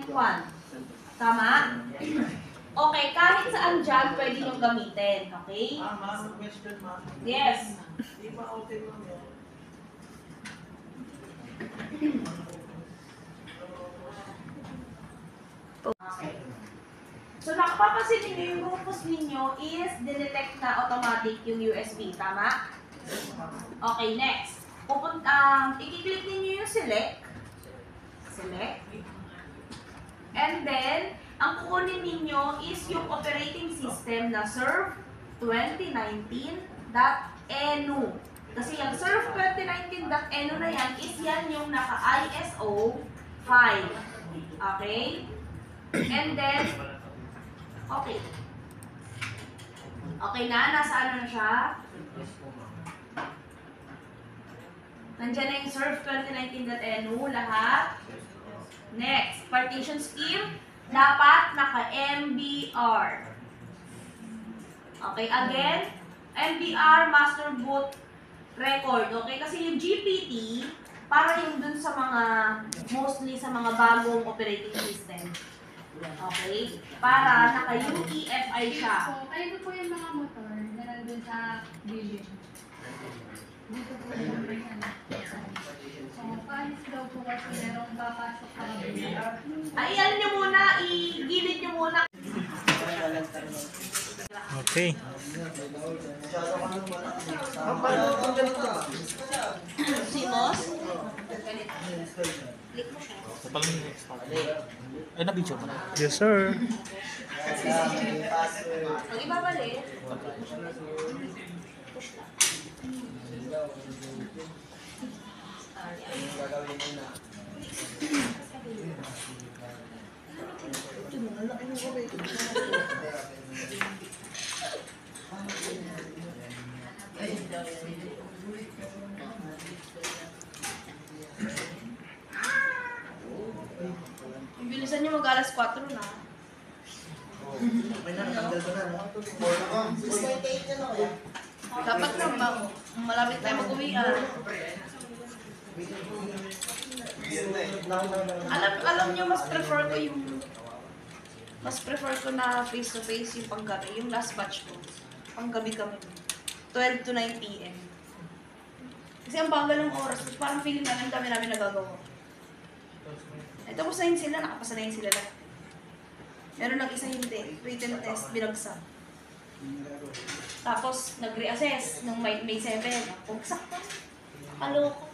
M1. Tama? Okay, kahit saan dyan, pwede nyo gamitin. Okay? Yes. Okay. So, nakapapansin ninyo yung Rufus ninyo is dinetect na automatic yung USB. Tama? Okay, next. I-click ninyo yung select. Select. And then, ang kukunin ninyo is yung operating system na surf2019.enu. Kasi yung surf2019.enu na yan is yan yung naka-ISO file. Okay? And then, okay. Okay na? Nasa ano na siya? Nandiyan na yung surf2019.enu lahat. Next, partition scheme. Dapat naka-MBR. Okay, again, MBR master boot record. Okay, kasi yung GPT, para yung dun sa mga, mostly sa mga bagong operating system. Okay, para naka-UEFI siya. So, kayo po yung mga motor na nandun sa vision. Dito po yung so, paano daw po kasi merong papasok pa kami. Ay, ano nyo muna, i-gilid nyo muna. Okay. Simos? Click mo siya. Ay, na-video mo na. Yes, sir. Pag ibabalik, push lang. Bilisan nyo mag-alas 4 na. Dapat na malapit tayo mag-uwian. Alam nyo, mas prefer ko na face to face yung panggabi, yung last batch ko. Panggabi kami. 12 to 9 PM. Kasi ang bagal ng oras, parang feeling namin dami namin nagagawa. Ito po sa sila, nakapasanayin sila lahat. Meron nag-isa hindi, written test, binagsak. Tapos, nag-reassess nung May 7. Pagsak na. Kaloko.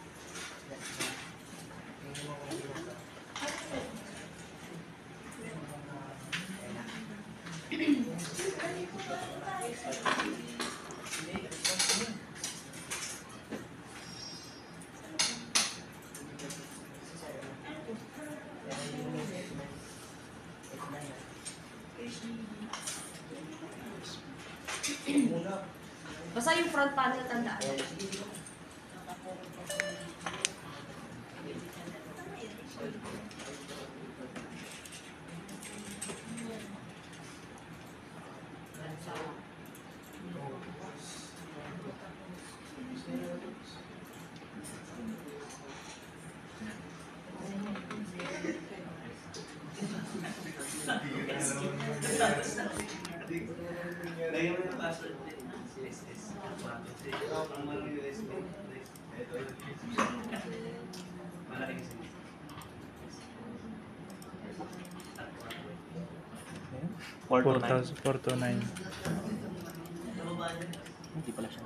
Basta yung front panel, tandaan. Lagyan mo yung password din. Malaking sige. 4,429. Hindi pala siya.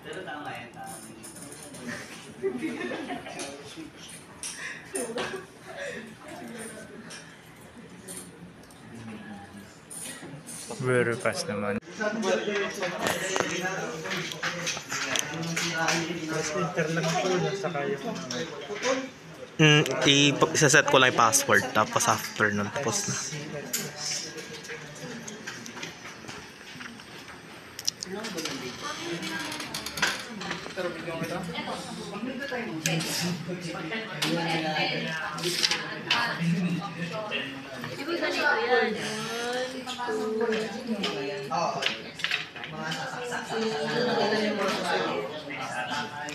Pero tama yan, tama. Very fast naman. Enter lang po, nasa kayo. Isa-set ko lang yung password, tapos after nun, tapos na. Siguro ganito yan.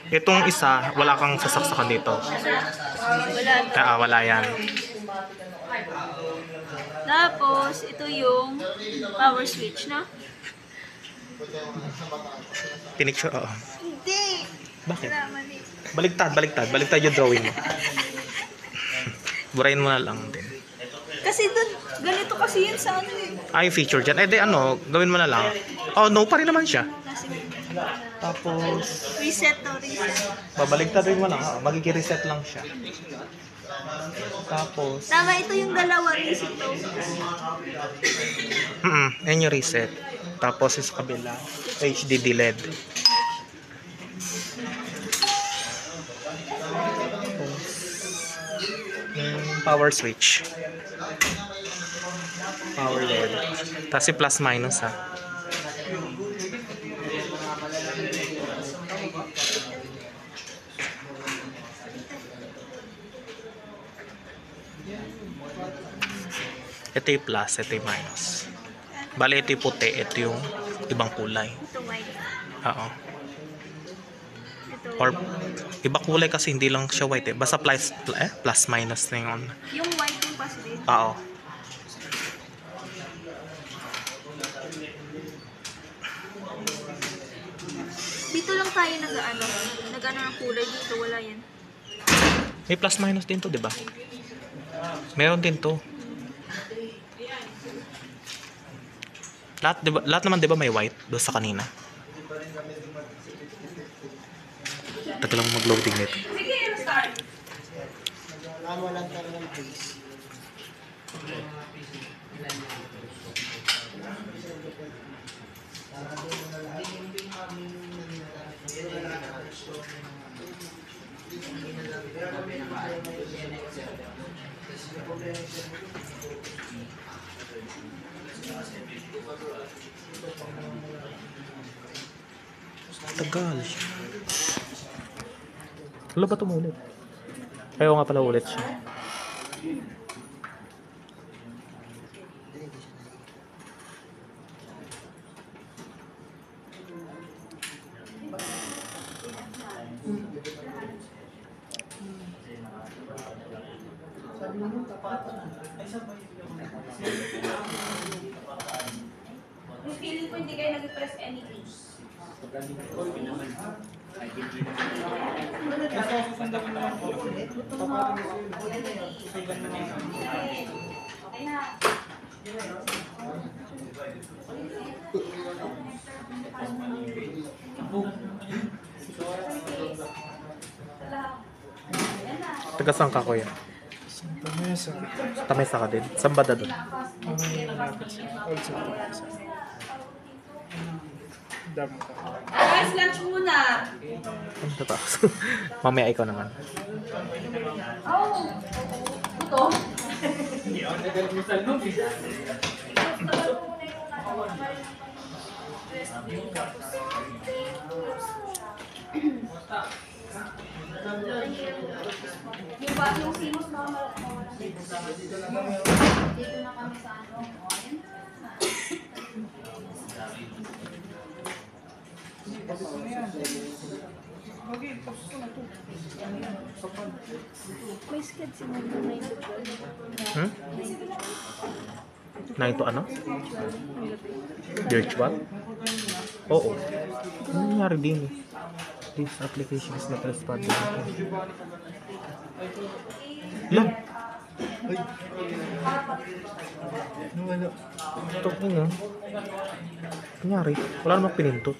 Itong isa, wala kang sasaksakan dito. Wala. Wala yan. Tapos, ito yung power switch, no? Pinicture, oo. Hindi! Bakit? Wala, mali. Baliktad yung drawing mo. Burahin mo na lang din. Kasi dun, ganito kasi yun sa ano eh. Yung feature dyan. Di ano, gawin mo na lang. Oh, no pa rin naman siya. Tapos, Reset to, reset. babaligtarin mo lang. Magiging-reset lang siya. Tapos, Tama, ito yung dalawa, reset to. yan yung reset. Tapos, sa kabila, HDD LED. Power switch. Power LED. Tapos yung plus minus ha. Ito yung plus, ito yung minus. Bali ito yung puti, ito yung ibang kulay. Ito white. Oo. Ito Or iba kulay kasi hindi lang siya white eh. Basta plus minus na yun. yung white yung positive. Oo. Dito lang tayo nag-ano ng kulay dito, wala yan. May plus minus din to, di ba? Meron din to. Lahat naman 'di ba may white doon sa kanina. Tagal lang mag-loading nito. Sige, start. Tagal. Wala ba tumulit? Ayaw nga pala ulit siya. Yung feeling ko hindi kayo nag-press anything. Okay na. Taga saan ka, kuya? Tamesa ka din? Saan ba doon? Guys, lunch muna. Ano ba? Mamaya ikaw naman. Oh, ito. Yung simos na mawala dito. Dito na kami sa ano. O, ayun May sked si Mama na ito. Hmm? 9 to ano? Virtual? Oo. Ano nangyari din eh? This application is not responding. Yan. Wala. Ito ko nga. Nangyari. Wala namang pinindot.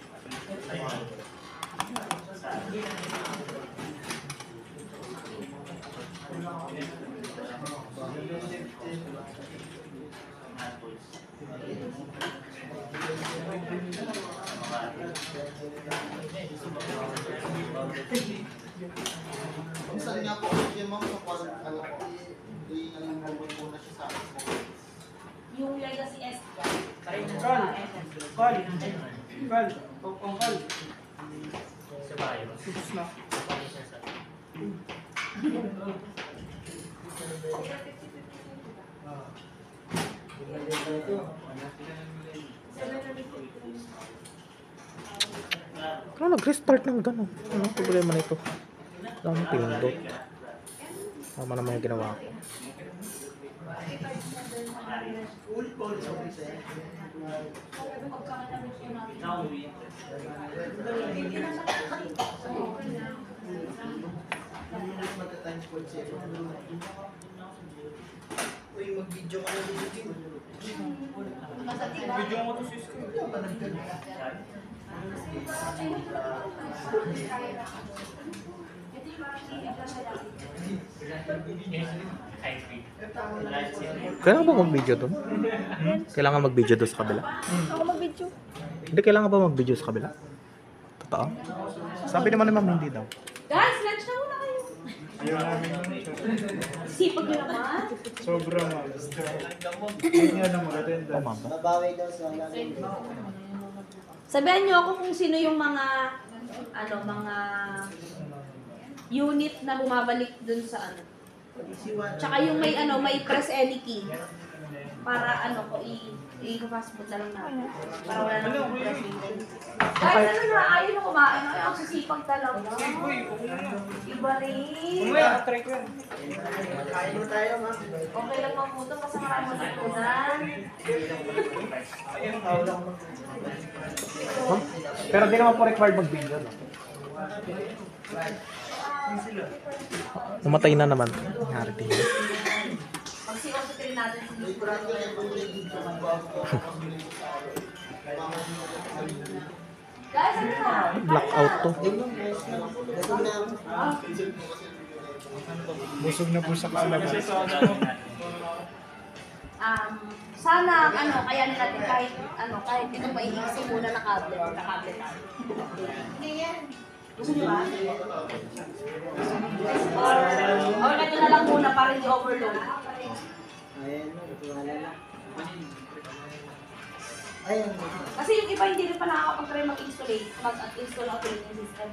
Minsan nga po, yung mga sa pag, ano po, hindi nalulunod po na siya sa akin. Yung legacy S. Ano nag-restart ng gano'n? Ano problema nito? Dami pindot. Tama naman yung ginawa ko. Uy, mag-video ka na dito. Video mo to sis ko. Kailangan ba mag-video doon? Kailangan mag-video doon sa kabila? Ako mag-video. Hindi, kailangan ba mag-video sa kabila? Totoo? Sabi naman ni ma'am hindi daw. Guys, lunch na muna kayo. Sipag nyo naman. Sobra ma'am. Hindi niya na mag-attend. Oh, ma'am. Mabawi daw sa lalim. Sabihan nyo ako kung sino yung mga mga unit na bumabalik dun sa ano. Tsaka yung may press any key. Para ko i-fast food na lang natin. Para wala nang press any. Guys, ayaw na kumain. Ay, ang sisipag talaga. Iba rin. Try ko yan. Kain mo tayo, ma'am. Okay lang mga puto kasi marami matutunan. Huh? Pero di naman po required mag-video, no? Namatay na naman. Nangyari din. Pag si natin si Guys, ano na? Blackout to. Busog na po sa kalabas. Sana kayanin natin kahit ito pa iiksi muna na kable tayo. Hindi yan. Gusto niyo ba? Or ito na lang muna para hindi overload. Ayan. Kasi yung iba hindi rin pa nakakapag-try mag-install operating system.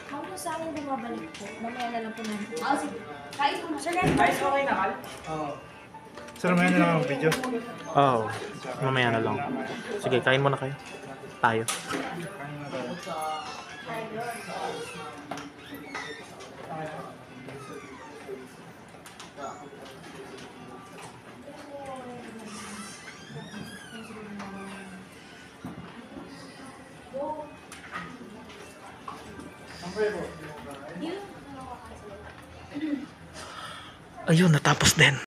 Ako sa akin bumabalik po. Mamaya na lang po namin. Sige. Kain mo na. Guys, okay na kal? Sir, may na lang ang video. Oo. Mamaya na lang. Sige, kain muna kayo. Tayo. Ayun, natapos din.